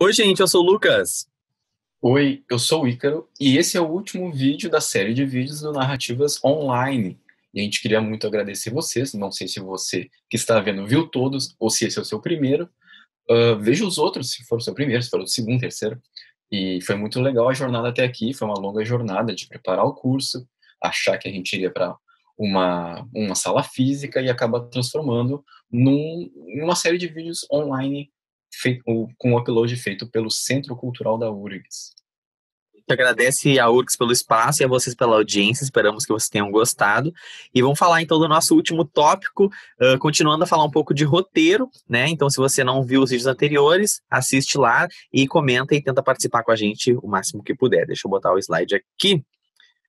Oi, gente, eu sou o Lucas. Oi, eu sou o Ícaro e esse é o último vídeo da série de vídeos do Narrativas Online. E a gente queria muito agradecer vocês. Não sei se você que está vendo viu todos ou se esse é o seu primeiro. Veja os outros, se for o seu primeiro, se for o segundo, terceiro. E foi muito legal a jornada até aqui. Foi uma longa jornada de preparar o curso, achar que a gente iria para uma sala física e acabar transformando numa série de vídeos online com o upload feito pelo Centro Cultural da URGS. Te agradece a URGS pelo espaço e a vocês pela audiência. Esperamos que vocês tenham gostado. E vamos falar então do nosso último tópico, continuando a falar um pouco de roteiro, né? Então, se você não viu os vídeos anteriores, assiste lá e comenta e tenta participar com a gente o máximo que puder. Deixa eu botar o slide aqui.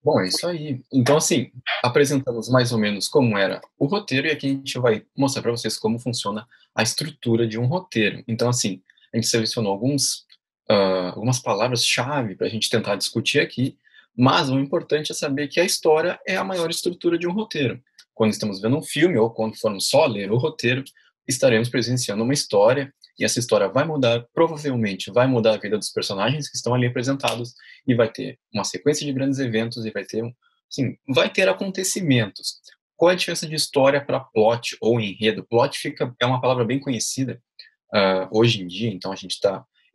Bom, é isso aí. Então, assim, apresentamos mais ou menos como era o roteiro e aqui a gente vai mostrar para vocês como funciona a estrutura de um roteiro. Então, assim, a gente selecionou algumas palavras-chave para a gente tentar discutir aqui, mas o importante é saber que a história é a maior estrutura de um roteiro. Quando estamos vendo um filme ou quando formos só ler o roteiro, estaremos presenciando uma história e essa história vai mudar, provavelmente vai mudar a vida dos personagens que estão ali apresentados e vai ter uma sequência de grandes eventos e vai ter, sim, vai ter acontecimentos. Qual é a diferença de história para plot ou enredo? É uma palavra bem conhecida hoje em dia, então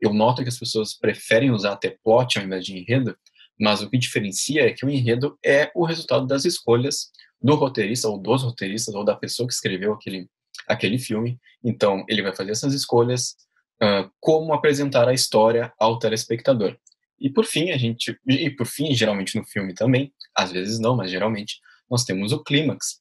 eu noto que as pessoas preferem usar até plot ao invés de enredo, mas o que diferencia é que o enredo é o resultado das escolhas do roteirista ou dos roteiristas ou da pessoa que escreveu aquele filme. Então, ele vai fazer essas escolhas, como apresentar a história ao telespectador. E por fim, geralmente no filme também, às vezes não, mas geralmente, nós temos o clímax,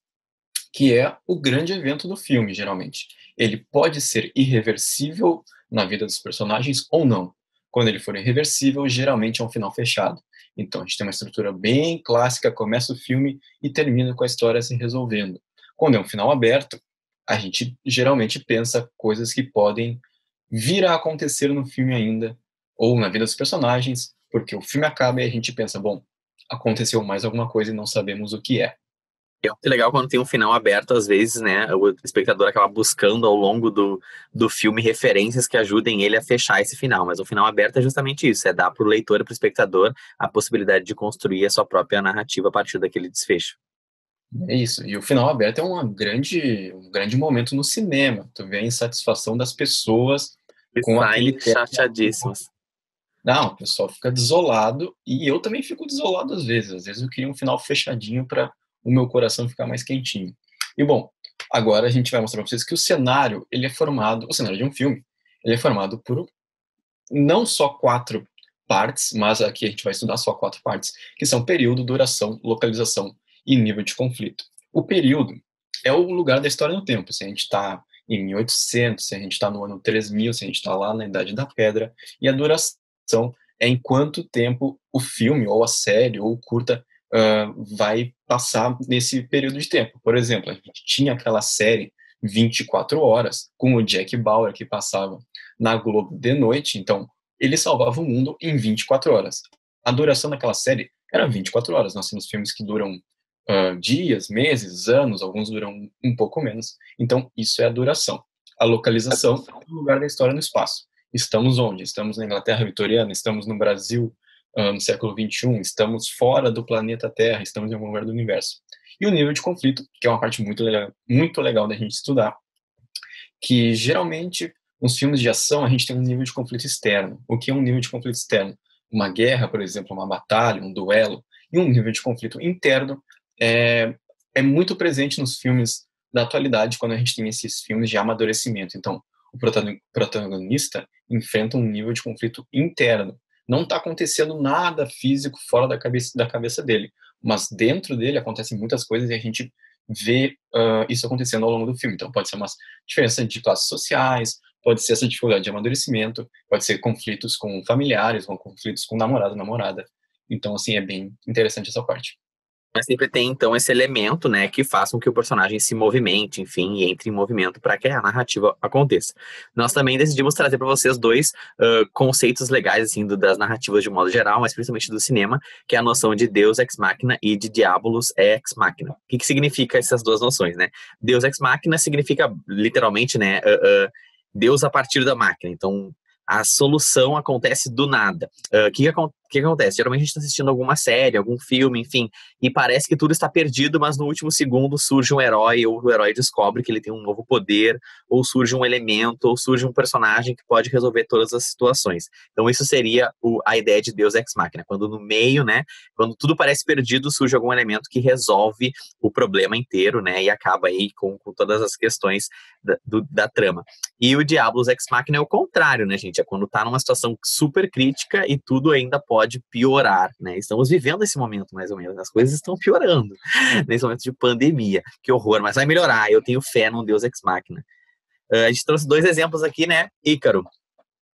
que é o grande evento do filme, geralmente. Ele pode ser irreversível na vida dos personagens ou não. Quando ele for irreversível, geralmente é um final fechado. Então, a gente tem uma estrutura bem clássica, começa o filme e termina com a história se resolvendo. Quando é um final aberto, a gente geralmente pensa coisas que podem vir a acontecer no filme ainda, ou na vida dos personagens, porque o filme acaba e a gente pensa, bom, aconteceu mais alguma coisa e não sabemos o que é. É muito legal quando tem um final aberto, às vezes, né? O espectador acaba buscando ao longo do filme referências que ajudem ele a fechar esse final. Mas o final aberto é justamente isso: é dar para o leitor e para o espectador a possibilidade de construir a sua própria narrativa a partir daquele desfecho. É isso. E o final aberto é um grande momento no cinema. Tu vê a insatisfação das pessoas E com aquele saem tema. chateadíssimos. Não, o pessoal fica desolado e eu também fico desolado às vezes. Às vezes eu queria um final fechadinho para o meu coração ficar mais quentinho. E bom, agora a gente vai mostrar para vocês que o cenário de um filme, ele é formado por não só quatro partes, mas aqui a gente vai estudar só quatro partes, que são período, duração, localização e nível de conflito. O período é o lugar da história no tempo. Se a gente está em 1800, se a gente está no ano 3000, se a gente está lá na Idade da Pedra, e a duração é em quanto tempo o filme, ou a série, ou o curta vai passar nesse período de tempo. Por exemplo, a gente tinha aquela série 24 horas com o Jack Bauer que passava na Globo de noite, então ele salvava o mundo em 24 horas. A duração daquela série era 24 horas. Nós temos filmes que duram dias, meses, anos, alguns duram um pouco menos. Então, isso é a duração. A localização é o lugar da história no espaço. Estamos onde? Estamos na Inglaterra vitoriana, estamos no Brasil no século XXI, estamos fora do planeta Terra, estamos em algum lugar do universo. E o nível de conflito, que é uma parte muito legal da gente estudar, que geralmente nos filmes de ação a gente tem um nível de conflito externo. O que é um nível de conflito externo? Uma guerra, por exemplo, uma batalha, um duelo. E um nível de conflito interno é muito presente nos filmes da atualidade, quando a gente tem esses filmes de amadurecimento. Então, o protagonista enfrenta um nível de conflito interno. Não está acontecendo nada físico fora da cabeça dele, mas dentro dele acontecem muitas coisas e a gente vê isso acontecendo ao longo do filme. Então, pode ser uma diferença de classes sociais, pode ser essa dificuldade de amadurecimento, pode ser conflitos com familiares, ou conflitos com namorado, namorada. Então, assim, é bem interessante essa parte. Mas sempre tem, então, esse elemento, né, que faz com que o personagem se movimente, enfim, e entre em movimento para que a narrativa aconteça. Nós também decidimos trazer para vocês dois conceitos legais, assim, das narrativas de um modo geral, mas principalmente do cinema, que é a noção de Deus ex machina e de Diabolus ex machina. O que significa essas duas noções, né? Deus ex machina significa, literalmente, né, Deus a partir da máquina. Então, a solução acontece do nada. Que acontece? Geralmente a gente está assistindo alguma série, algum filme, enfim, e parece que tudo está perdido, mas no último segundo surge um herói, ou o herói descobre que ele tem um novo poder, ou surge um elemento, ou surge um personagem que pode resolver todas as situações. Então isso seria a ideia de Deus Ex Machina, quando no meio, né, quando tudo parece perdido, surge algum elemento que resolve o problema inteiro, né, e acaba aí com todas as questões da trama. E o Diablos Ex Machina é o contrário, né, gente? É quando tá numa situação super crítica e tudo ainda pode piorar, né? Estamos vivendo esse momento, mais ou menos. As coisas estão piorando nesse momento de pandemia. Que horror, mas vai melhorar. Eu tenho fé num Deus Ex Machina. A gente trouxe 2 exemplos aqui, né? Ícaro.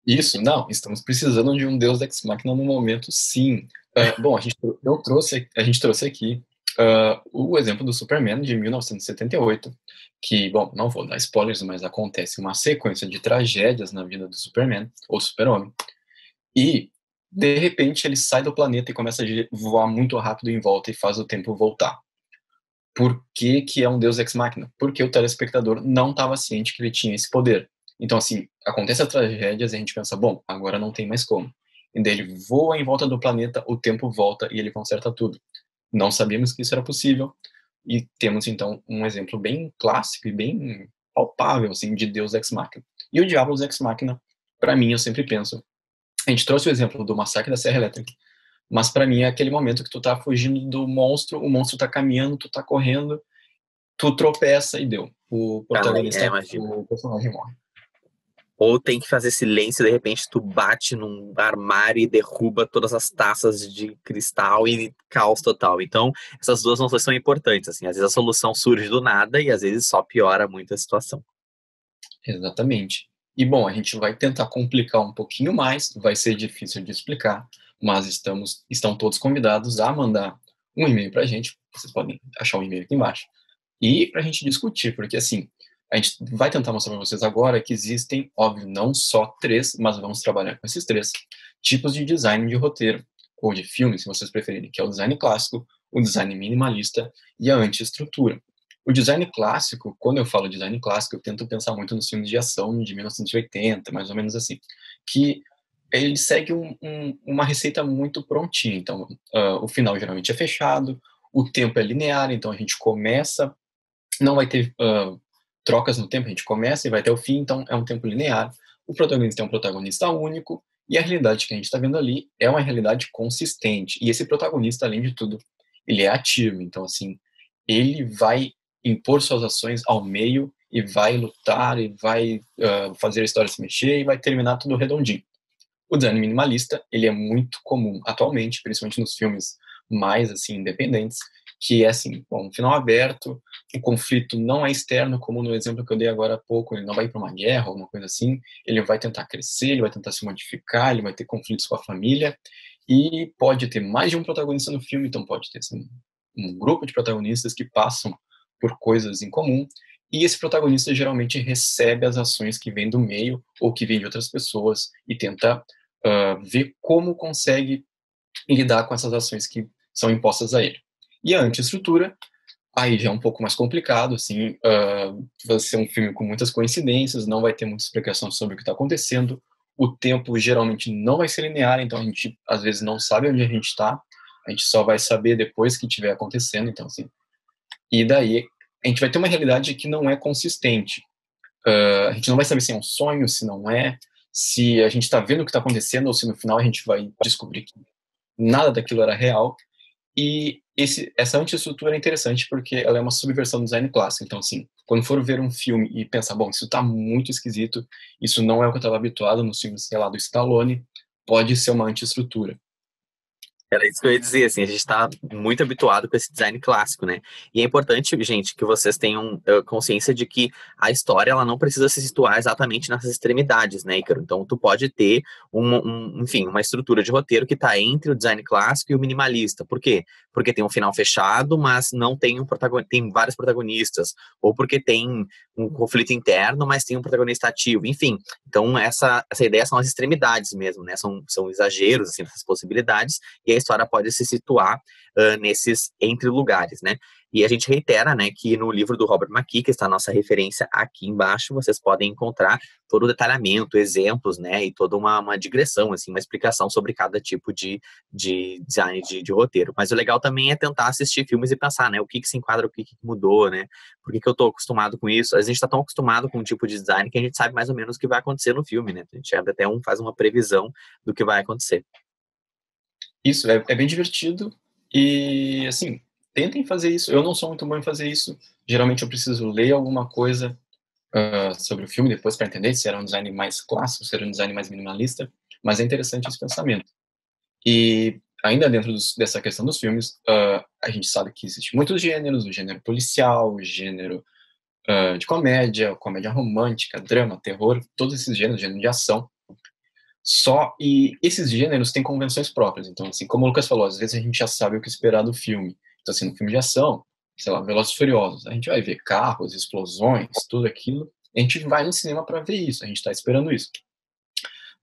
Isso, não, estamos precisando de um Deus Ex Machina no momento, sim. Bom, a gente trouxe aqui o exemplo do Superman de 1978, que, bom, não vou dar spoilers, mas acontece uma sequência de tragédias na vida do Superman, ou Super-Homem, e, de repente, ele sai do planeta e começa a voar muito rápido em volta e faz o tempo voltar. Por que que é um Deus Ex Machina? Porque o telespectador não estava ciente que ele tinha esse poder. Então, assim, acontecem as tragédias e a gente pensa, bom, agora não tem mais como. E daí ele voa em volta do planeta, o tempo volta e ele conserta tudo. Não sabíamos que isso era possível e temos, então, um exemplo bem clássico e bem palpável, assim, de Deus Ex Machina. E o Diablos Ex Machina, para mim, eu sempre penso, a gente trouxe o exemplo do massacre da Serra Elétrica, mas para mim é aquele momento que tu tá fugindo do monstro, o monstro tá caminhando, tu tá correndo, tu tropeça e deu. O protagonista, Imagina. o personagem morre. Ou tem que fazer silêncio, de repente tu bate num armário e derruba todas as taças de cristal e caos total. Então, essas duas noções são importantes, assim. Às vezes a solução surge do nada e às vezes só piora muito a situação. Exatamente. E bom, a gente vai tentar complicar um pouquinho mais, vai ser difícil de explicar, mas estão todos convidados a mandar um e-mail pra gente, vocês podem achar um e-mail aqui embaixo, e pra gente discutir, porque assim, a gente vai tentar mostrar para vocês agora que existem, óbvio, não só 3, mas vamos trabalhar com esses 3 tipos de design de roteiro, ou de filme, se vocês preferirem, que é o design clássico, o design minimalista e a anti-estrutura. O design clássico, quando eu falo design clássico, eu tento pensar muito nos filmes de ação de 1980, mais ou menos assim, que ele segue uma receita muito prontinha. Então, o final geralmente é fechado, o tempo é linear, então a gente começa, não vai ter trocas no tempo, a gente começa e vai até o fim, então é um tempo linear. O protagonista é um protagonista único, e a realidade que a gente está vendo ali é uma realidade consistente. E esse protagonista, além de tudo, ele é ativo, então assim, ele vai impor suas ações ao meio e vai lutar e vai fazer a história se mexer e vai terminar tudo redondinho. O design minimalista, ele é muito comum atualmente, principalmente nos filmes mais assim independentes, que é assim, bom, um final aberto, o conflito não é externo, como no exemplo que eu dei agora há pouco, ele não vai para uma guerra, alguma coisa assim, ele vai tentar crescer, ele vai tentar se modificar, ele vai ter conflitos com a família, e pode ter mais de um protagonista no filme, então pode ter assim, um grupo de protagonistas que passam por coisas em comum, e esse protagonista geralmente recebe as ações que vêm do meio ou que vêm de outras pessoas e tenta ver como consegue lidar com essas ações que são impostas a ele. E a antiestrutura, aí já é um pouco mais complicado, assim, vai ser um filme com muitas coincidências, não vai ter muita explicação sobre o que está acontecendo, o tempo geralmente não vai ser linear, então a gente às vezes não sabe onde a gente está, a gente só vai saber depois que estiver acontecendo, então assim, e daí a gente vai ter uma realidade que não é consistente. A gente não vai saber se é um sonho, se não é, se a gente está vendo o que está acontecendo ou se no final a gente vai descobrir que nada daquilo era real. E essa antiestrutura é interessante porque ela é uma subversão do design clássico. Então, assim, quando for ver um filme e pensar, bom, isso está muito esquisito, isso não é o que eu estava habituado nos filmes, sei lá, do Stallone, pode ser uma antiestrutura. Era isso que eu ia dizer, assim, a gente está muito habituado com esse design clássico, né? E é importante, gente, que vocês tenham consciência de que a história, ela não precisa se situar exatamente nessas extremidades, né, Ícaro? Então, tu pode ter, enfim, uma estrutura de roteiro que está entre o design clássico e o minimalista. Por quê? Porque tem um final fechado, mas não tem tem vários protagonistas. Ou porque tem um conflito interno, mas tem um protagonista ativo. Enfim, então essa ideia são as extremidades mesmo, né? São exageros, assim, essas possibilidades, e a história pode se situar nesses entre lugares, né? E a gente reitera, né, que no livro do Robert McKee, que está a nossa referência aqui embaixo, vocês podem encontrar todo o detalhamento, exemplos, né, e toda uma digressão, assim, uma explicação sobre cada tipo de design de roteiro. Mas o legal também é tentar assistir filmes e pensar, né, o que se enquadra, o que mudou, né, por que eu tô acostumado com isso? A gente está tão acostumado com um tipo de design que a gente sabe mais ou menos o que vai acontecer no filme, né, a gente até faz uma previsão do que vai acontecer. Isso, é bem divertido e, assim, tentem fazer isso. Eu não sou muito bom em fazer isso. Geralmente eu preciso ler alguma coisa sobre o filme depois para entender se era um design mais clássico, se era um design mais minimalista, mas é interessante esse pensamento. E ainda dentro dessa questão dos filmes, a gente sabe que existem muitos gêneros, o gênero policial, o gênero de comédia romântica, drama, terror, todos esses gêneros, gênero de ação. E esses gêneros têm convenções próprias. Então, assim, como o Lucas falou, às vezes a gente já sabe o que esperar do filme. Então, assim, no filme de ação, sei lá, Velozes e Furiosos, a gente vai ver carros, explosões, tudo aquilo. A gente vai no cinema para ver isso, a gente está esperando isso.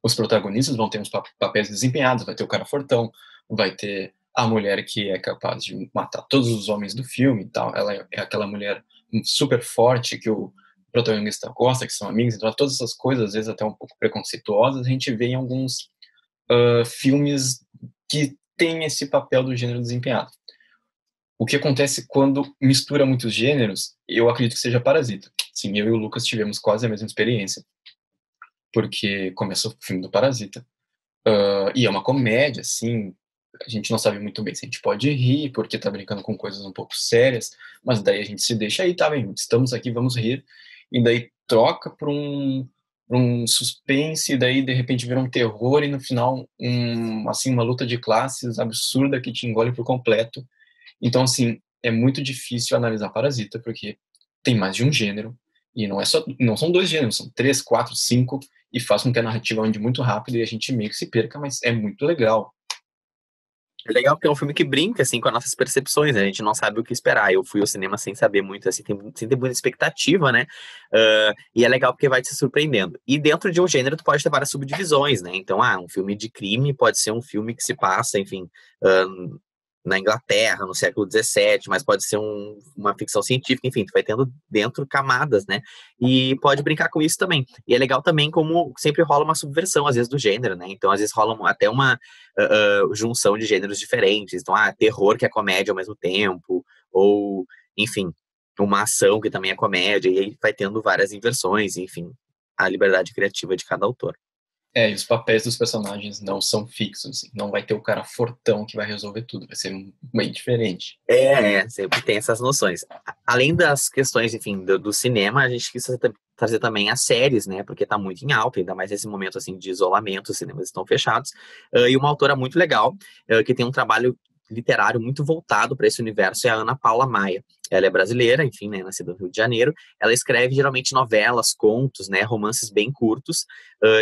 Os protagonistas vão ter uns papéis desempenhados, vai ter o cara fortão, vai ter a mulher que é capaz de matar todos os homens do filme e tal. Ela é aquela mulher super forte que o protagonista gosta, que são amigos, então todas essas coisas, às vezes até um pouco preconceituosas, a gente vê em alguns filmes que tem esse papel do gênero desempenhado. O que acontece quando mistura muitos gêneros, eu acredito que seja Parasita. Sim, eu e o Lucas tivemos quase a mesma experiência, porque começou o filme do Parasita, e é uma comédia, assim, a gente não sabe muito bem se a gente pode rir, porque tá brincando com coisas um pouco sérias, mas daí a gente se deixa aí, tá bem, estamos aqui, vamos rir, e daí troca para um suspense, e daí de repente vira um terror, e no final assim, uma luta de classes absurda que te engole por completo. Então, assim, é muito difícil analisar Parasita, porque tem mais de um gênero, e não são dois gêneros, são 3, 4, 5, e faz com que a narrativa ande muito rápido e a gente meio que se perca, mas é muito legal. É legal porque é um filme que brinca, assim, com as nossas percepções, né? A gente não sabe o que esperar. Eu fui ao cinema sem saber muito, assim, sem ter muita expectativa, né? E é legal porque vai te surpreendendo. E dentro de um gênero, tu pode ter várias subdivisões, né? Então, um filme de crime pode ser um filme que se passa, enfim, na Inglaterra, no século XVII, mas pode ser uma ficção científica, enfim, tu vai tendo dentro camadas, né? E pode brincar com isso também. E é legal também como sempre rola uma subversão, às vezes, do gênero, né? Então, às vezes rola até uma junção de gêneros diferentes. Então, terror que é comédia ao mesmo tempo, ou, enfim, uma ação que também é comédia, e aí vai tendo várias inversões, enfim, a liberdade criativa de cada autor. E os papéis dos personagens não são fixos, assim. Não vai ter o cara fortão que vai resolver tudo, vai ser bem diferente. Sempre tem essas noções. Além das questões, enfim, do cinema, a gente quis trazer também as séries, né, porque tá muito em alta, ainda mais nesse momento, assim, de isolamento, os cinemas estão fechados, e uma autora muito legal, que tem um trabalho literário muito voltado para esse universo, é a Ana Paula Maia. Ela é brasileira, enfim, né, nascida no Rio de Janeiro. Ela escreve geralmente novelas, contos, né, romances bem curtos,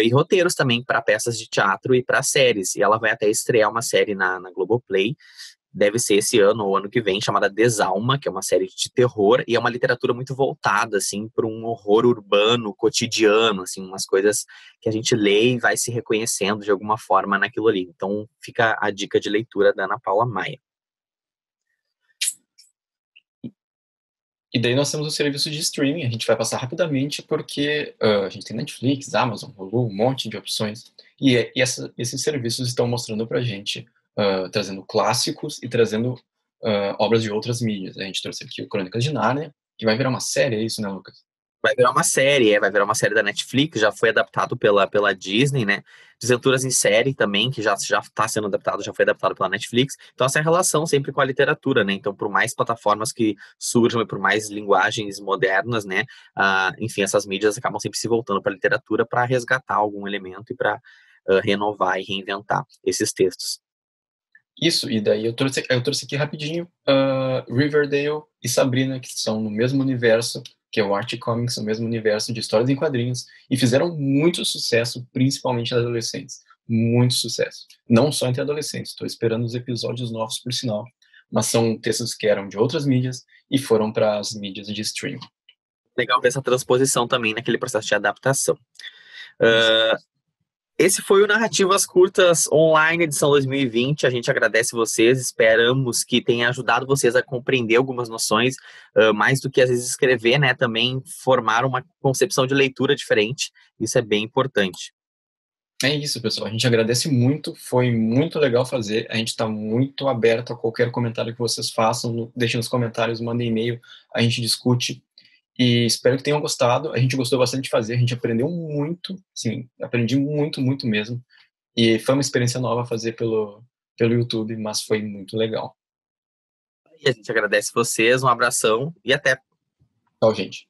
e roteiros também para peças de teatro e para séries. E ela vai até estrear uma série na Globoplay, deve ser esse ano ou ano que vem, chamada Desalma, que é uma série de terror, e é uma literatura muito voltada, assim, para um horror urbano, cotidiano, assim, umas coisas que a gente lê e vai se reconhecendo de alguma forma naquilo ali. Então, fica a dica de leitura da Ana Paula Maia. E daí nós temos o serviço de streaming, a gente vai passar rapidamente porque a gente tem Netflix, Amazon, Hulu, um monte de opções. Esses serviços estão mostrando pra gente, trazendo clássicos e trazendo obras de outras mídias. A gente trouxe aqui o Crônicas de Nárnia, que vai virar uma série, é isso, né, Lucas? Vai virar uma série da Netflix, já foi adaptado pela Disney, né? Desventuras em série também, que já está sendo adaptado, já foi adaptado pela Netflix. Então, essa é a relação sempre com a literatura, né? Então, por mais plataformas que surjam e por mais linguagens modernas, né? Enfim, essas mídias acabam sempre se voltando para a literatura para resgatar algum elemento e para renovar e reinventar esses textos. Isso, e daí eu trouxe aqui rapidinho Riverdale e Sabrina, que são no mesmo universo, que é o Archie Comics, no mesmo universo de histórias em quadrinhos, e fizeram muito sucesso, principalmente nas adolescentes. Muito sucesso. Não só entre adolescentes, estou esperando os episódios novos, por sinal, mas são textos que eram de outras mídias e foram para as mídias de streaming. Legal ver essa transposição também naquele processo de adaptação. Esse foi o Narrativas Curtas Online, edição 2020. A gente agradece vocês, esperamos que tenha ajudado vocês a compreender algumas noções, mais do que às vezes escrever, né? Também formar uma concepção de leitura diferente. Isso é bem importante. É isso, pessoal. A gente agradece muito, foi muito legal fazer. A gente está muito aberto a qualquer comentário que vocês façam. Deixem nos comentários, mandem e-mail, a gente discute. E espero que tenham gostado. A gente gostou bastante de fazer, a gente aprendeu muito, sim, aprendi muito, muito mesmo. E foi uma experiência nova fazer pelo YouTube, mas foi muito legal. E a gente agradece vocês, um abração e até! Tchau, gente.